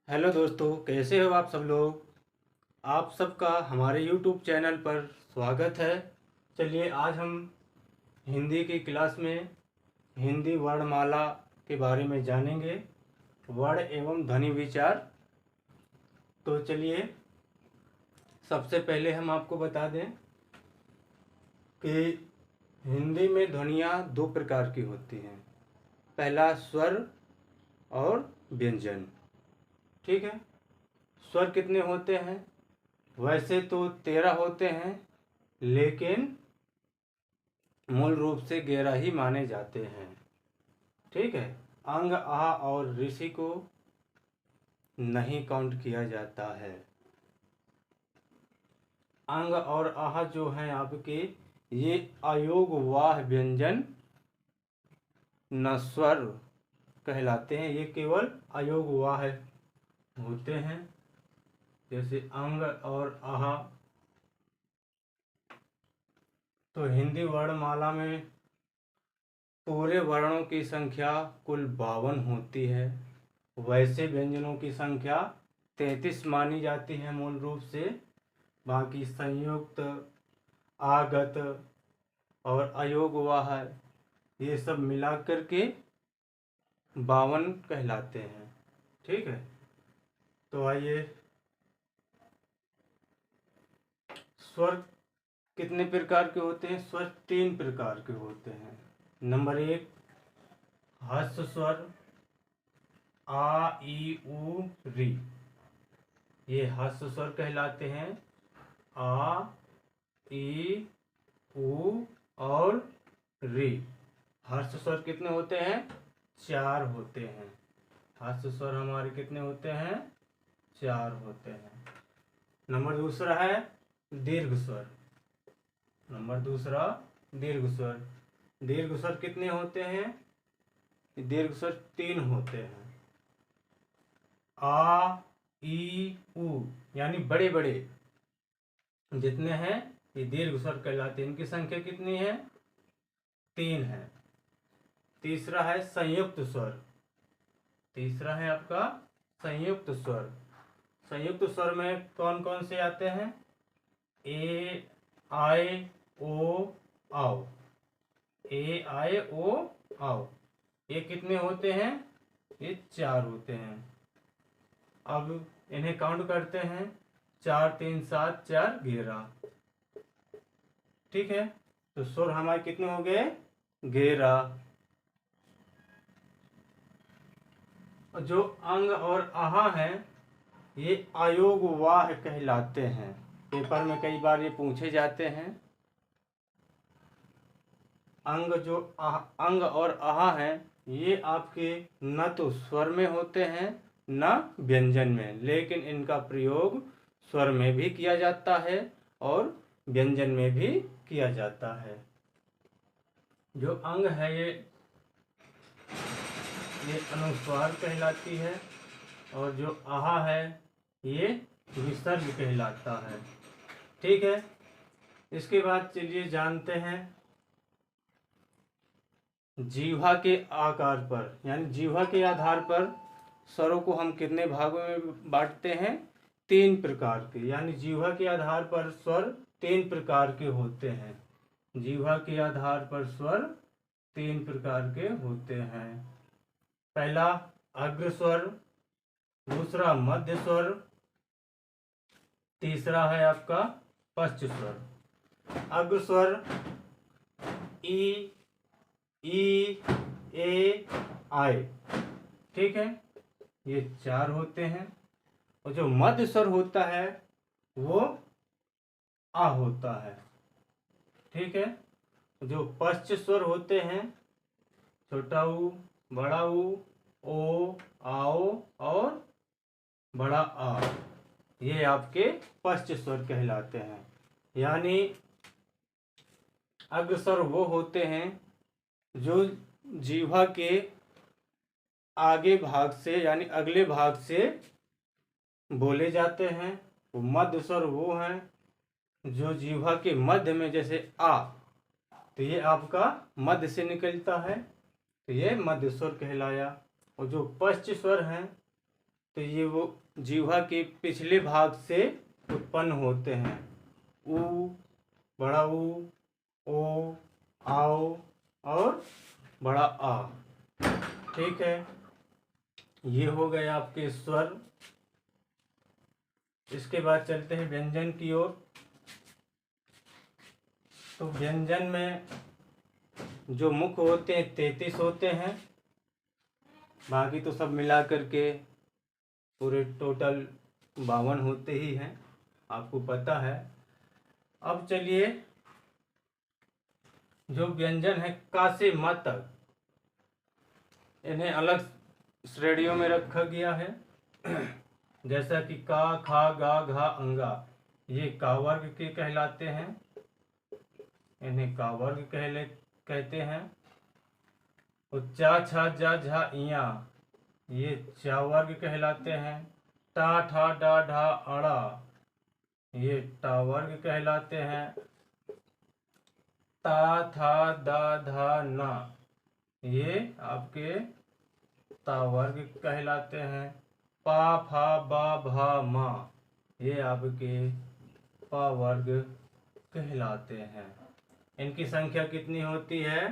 Hello दोस्तों, कैसे हो आप सब लोग। आप सबका हमारे YouTube चैनल पर स्वागत है। चलिए आज हम हिंदी की क्लास में हिंदी वर्णमाला के बारे में जानेंगे, वर्ण एवं ध्वनि विचार। तो चलिए सबसे पहले हम आपको बता दें कि हिंदी में ध्वनियाँ दो प्रकार की होती हैं। पहला स्वर और व्यंजन। ठीक है। स्वर कितने होते हैं? वैसे तो 13 होते हैं, लेकिन मूल रूप से 11 ही माने जाते हैं। ठीक है। अंग, आ और ऋषि को नहीं काउंट किया जाता है। अंग और आह जो हैं आपके, ये अयोग वाह व्यंजन नस्वर कहलाते हैं। ये केवल अयोग वाह होते हैं, जैसे अंग और आह। तो हिंदी वर्णमाला में पूरे वर्णों की संख्या कुल 52 होती है। वैसे व्यंजनों की संख्या 33 मानी जाती है मूल रूप से। बाकी संयुक्त, आगत और अयोगवाह ये सब मिला करके 52 कहलाते हैं। ठीक है। तो आइए, स्वर कितने प्रकार के होते हैं? स्वर 3 प्रकार के होते हैं। नंबर 1, हस्व स्वर आ ई उ री, ये हस्व स्वर कहलाते हैं। आ, ई, उ और री। हर्ष स्वर कितने होते हैं? 4 होते हैं। हर्ष स्वर हमारे कितने होते हैं? 4 होते हैं। नंबर दूसरा है दीर्घ स्वर। नंबर दूसरा दीर्घ स्वर। दीर्घ स्वर कितने होते हैं? दीर्घ स्वर 3 होते हैं। आ, ई, उ, यानी बड़े बड़े जितने हैं ये दीर्घ स्वर कहलाते हैं। इनकी संख्या कितनी है? 3 है। तीसरा है संयुक्त स्वर। तीसरा है आपका संयुक्त स्वर। संयुक्त स्वर में कौन कौन से आते हैं? ए, आए, ओ, आओ। ए, आए, ओ, आओ। ये कितने होते हैं? ये 4 होते हैं। अब इन्हें काउंट करते हैं। 4 3 7 4 11। ठीक है। तो स्वर हमारे कितने हो गए? 11। जो अंग और आहा हैं, ये अयोग वाह कहलाते हैं। पेपर में कई बार ये पूछे जाते हैं। अंग और आहा हैं, ये आपके न तो स्वर में होते हैं न व्यंजन में, लेकिन इनका प्रयोग स्वर में भी किया जाता है और व्यंजन में भी किया जाता है। जो अंग है ये अनुस्वार कहलाती है, और जो आहा है ये विसर्ग कहलाता है। ठीक है। इसके बाद चलिए जानते हैं जीवा के आकार पर, यानी जीवा के आधार पर स्वरों को हम कितने भागों में बांटते हैं? 3 प्रकार के। यानी जीवा के आधार पर स्वर 3 प्रकार के होते हैं। जीवा के आधार पर स्वर 3 प्रकार के होते हैं। पहला अग्र स्वर, दूसरा मध्य स्वर, तीसरा है आपका पश्च स्वर। अग्र स्वर ई, ई, ए, आए। ठीक है। ये 4 होते हैं। और जो मध्य स्वर होता है वो आ होता है। ठीक है। जो पश्च स्वर होते हैं, छोटा ऊ, बड़ा ऊ, ओ, आओ और बड़ा आ, ये आपके पश्च स्वर कहलाते हैं। यानी अग्र स्वर वो होते हैं जो जीवा के आगे भाग से, यानी अगले भाग से बोले जाते हैं। वो मध्य स्वर वो हैं जो जीवा के मध्य में, जैसे आ, तो ये आपका मध्य से निकलता है, तो ये मध्य स्वर कहलाया। और जो पश्च स्वर हैं, तो ये वो जीवा के पिछले भाग से उत्पन्न होते हैं। ऊ, बड़ा ऊ, ओ, आओ और बड़ा आ। ठीक है, ये हो गए आपके स्वर। इसके बाद चलते हैं व्यंजन की ओर। तो व्यंजन में जो मुख होते हैं 33 होते हैं, बाकी तो सब मिला करके पूरे टोटल 52 होते ही हैं, आपको पता है। अब चलिए, जो व्यंजन है का से म तक, इन्हें अलग श्रेणियों में रखा गया है। जैसा कि का, खा, गा, घा, अंगा, ये का वर्ग के कहलाते हैं, इन्हें का वर्ग कहते हैं। और चा, छा, जा, झा, इया, ये चा वर्ग कहलाते हैं। टा, ठा, डा, ढा, अड़ा, ये टा वर्ग कहलाते हैं। ता, था, दा, धा, ना, ये आपके ता वर्ग कहलाते हैं। पा, फा, बा, भा, मा, ये आपके पा वर्ग कहलाते हैं। इनकी संख्या कितनी होती है?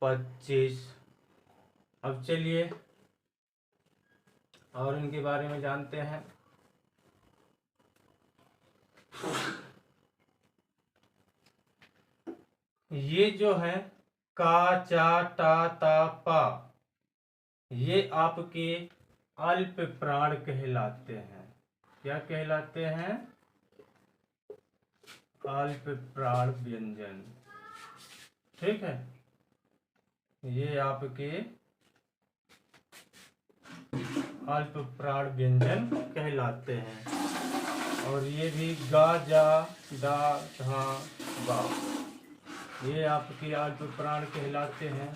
25। अब चलिए और इनके बारे में जानते हैं। ये जो है का, चा, टा, ता, पा, ये आपके अल्प प्राण कहलाते हैं। क्या कहलाते हैं? अल्प प्राण व्यंजन। ठीक है, ये आपके अल्प प्राण व्यंजन कहलाते हैं। और ये भी गा, जा, डा, धा, बा, ये आपके अल्प प्राण कहलाते हैं।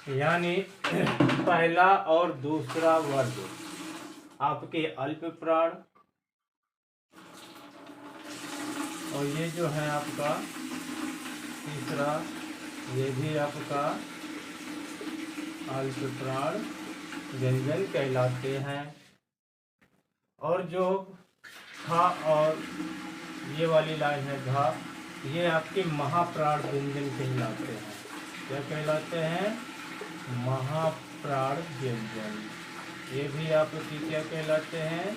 यानी पहला और दूसरा वर्ग आपके अल्प प्राण, और ये जो है आपका तीसरा, ये भी आपका अल्प प्राण व्यंजन कहलाते हैं। और जो खा और ये वाली लाइन है घा, ये आपके महाप्राण व्यंजन कहलाते हैं। क्या कहलाते हैं? महाप्राण व्यंजन। ये भी आपकी क्या कहलाते हैं?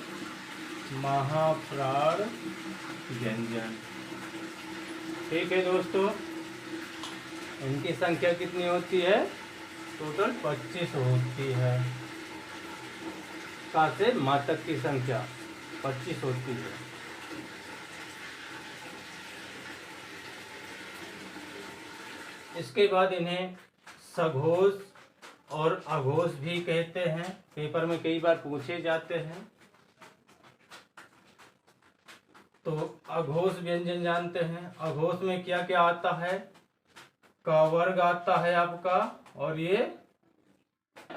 महाप्राण व्यंजन। ठीक है दोस्तों, इनकी संख्या कितनी होती है? टोटल 25 होती है। का से मा तक की संख्या 25 होती है। इसके बाद इन्हें सघोष और अघोष भी कहते हैं। पेपर में कई बार पूछे जाते हैं। तो अघोष व्यंजन जानते हैं। अघोष में क्या क्या आता है? का वर्ग आता है आपका, और ये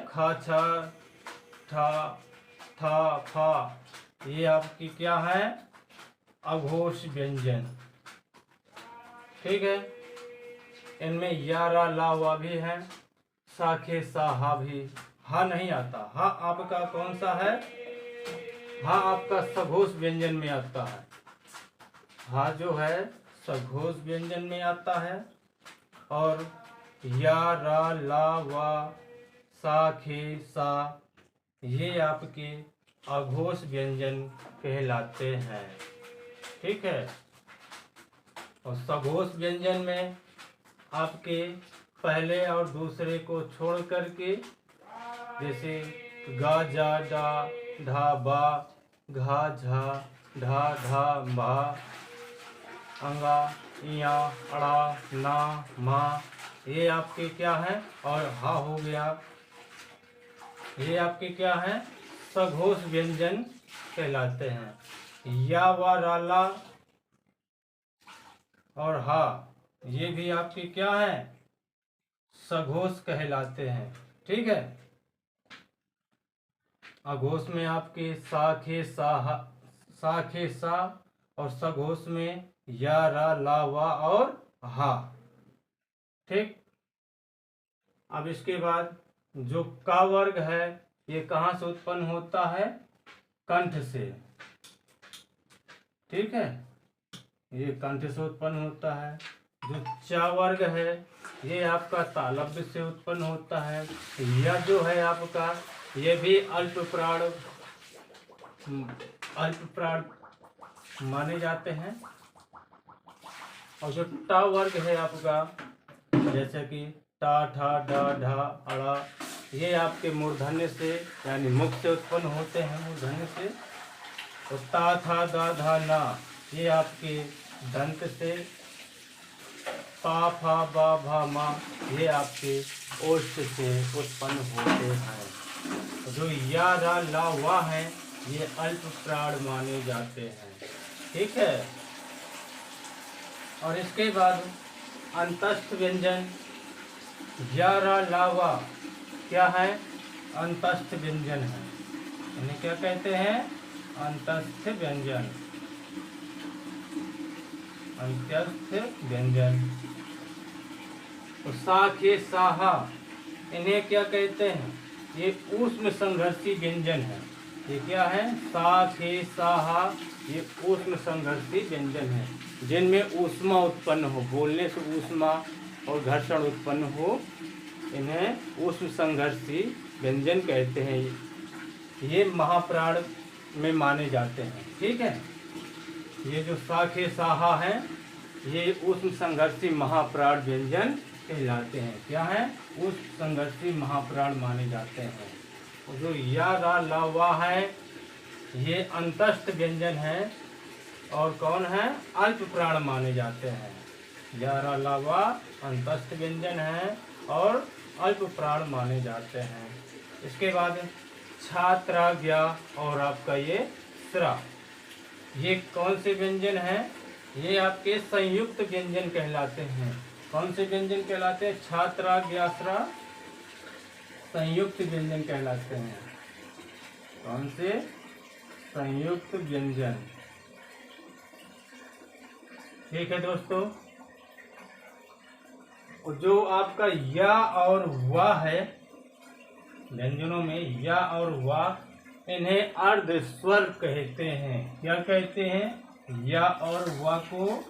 खा, छा, ठा, था, फा, ये आपकी क्या है? अघोष व्यंजन। ठीक है, इनमें या, रा, ला, वा भी है। साखे, सा, हा भी। हा नहीं आता। हा आपका कौन सा है? हा आपका सघोष व्यंजन में आता है। हा जो है सघोष व्यंजन में आता है। और या, रा, ला, वा, सा, खे, सा, ये आपके अघोष व्यंजन कहलाते हैं। ठीक है, और सघोष व्यंजन में आपके पहले और दूसरे को छोड़ करके, जैसे गा, जा, डा, ढा, बा, घा, झा, ढा, धा, भा, अंगा, इया, अड़ा, ना, मा, ये आपके क्या है? और हा हो गया, ये आपके क्या है? सघोष व्यंजन कहलाते हैं। या, वा, राला और हा, ये भी आपके क्या है? सघोष कहलाते हैं। ठीक है, अघोष में आपके साखे, साखे, सा, और सघोष में या, रा, ला, वा और हा। ठीक, अब इसके बाद जो का वर्ग है ये कहाँ से उत्पन्न होता है? कंठ से। ठीक है, ये कंठ से उत्पन्न होता है। जो च वर्ग है ये आपका तालव्य से उत्पन्न होता है। यह जो है आपका ये भी अल्प प्राण माने जाते हैं। और जो ट वर्ग है आपका, जैसे कि टा ठा डा ढा अड़ा, ये आपके मूर्धन्य से यानी मुख से उत्पन्न होते हैं, मूर्धन्य से। और ता था दा धा ना ये आपके दंत से। पा फा बा भा मा ये आपके ओष्ठ से उत्पन्न होते हैं। जो या रा ला वा है ये अल्प प्राण माने जाते हैं। ठीक है, और इसके बाद अंतस्थ व्यंजन या रा ला वा क्या है? अंतस्थ व्यंजन है। इन्हें क्या कहते हैं? अंतस्थ व्यंजन। अंतस्थ व्यंजन। तो साखे साहा इन्हें क्या कहते हैं? ये ऊष्म संघर्षी व्यंजन है। ये क्या है? साखे साहा ये ऊष्म संघर्षी व्यंजन है, जिनमें ऊष्मा उत्पन्न हो, बोलने से ऊष्मा और घर्षण उत्पन्न हो, इन्हें ऊष्म संघर्षी व्यंजन कहते हैं। ये महाप्राण में माने जाते हैं। ठीक है, ये जो साखे साहा हैं ये ऊष्म संघर्षी महाप्राण व्यंजन कहलाते हैं। क्या है? ऊष्म संघर्षी महाप्राण माने जाते हैं। और जो या रा ला वा है ये अंतस्थ व्यंजन है और कौन है? अल्प प्राण माने जाते हैं। या रा ला वा अंतस्थ व्यंजन है और अल्प प्राण माने जाते हैं। इसके बाद छात्रा ज्ञा और आपका ये स्रा, ये कौन से व्यंजन हैं? ये आपके संयुक्त व्यंजन कहलाते हैं। कौन से व्यंजन कहलाते हैं? छात्रा ज्ञा स्रा संयुक्त व्यंजन कहलाते हैं। कौन से? संयुक्त व्यंजन। ठीक है दोस्तों, जो आपका या और वा है व्यंजनों में, या और वा, इन्हें अर्ध स्वर कहते हैं। क्या कहते हैं? या और वा को,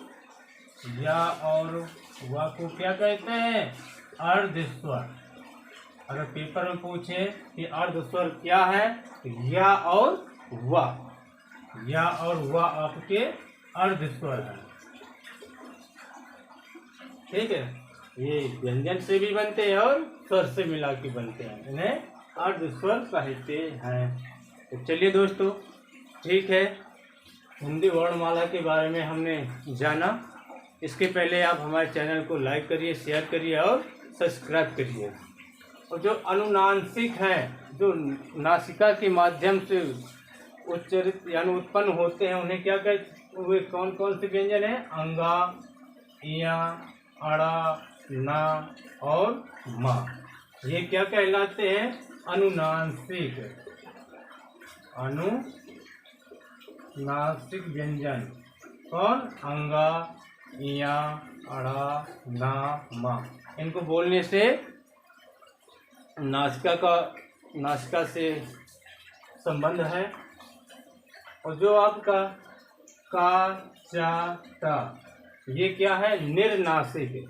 या और वा को क्या कहते हैं? अर्ध स्वर। अगर पेपर में पूछे कि अर्ध स्वर क्या है, या और वा, या और वा आपके अर्ध स्वर है। ठीक है, ये व्यंजन से भी बनते हैं और स्वर से मिला के बनते हैं, इन्हें अर्ध स्वर कहते हैं। तो चलिए दोस्तों, ठीक है, हिंदी वर्णमाला के बारे में हमने जाना। इसके पहले आप हमारे चैनल को लाइक करिए, शेयर करिए और सब्सक्राइब करिए। और जो अनुनासिक हैं, जो नासिका के माध्यम से उच्चरित यानी उत्पन्न होते हैं, उन्हें क्या कहते? वे कौन कौन से व्यंजन हैं? अंगा, इया, अड़ा, ना और मा, ये क्या कहलाते हैं? अनुनासिक। अनुनासिक व्यंजन। कौन? अंगा, इया, अड़ा, ना, मा। इनको बोलने से नासिका से संबंध है। और जो आपका का, चा, टा, ये क्या है? निर्नासिक।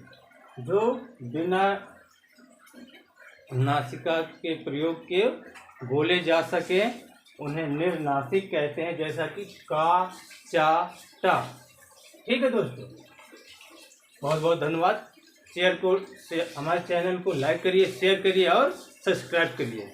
जो बिना नासिका के प्रयोग के बोले जा सके उन्हें निर्नासिक कहते हैं, जैसा कि का, चा, टा। ठीक है दोस्तों, बहुत बहुत धन्यवाद। हमारे चैनल को लाइक करिए, शेयर करिए और सब्सक्राइब करिए।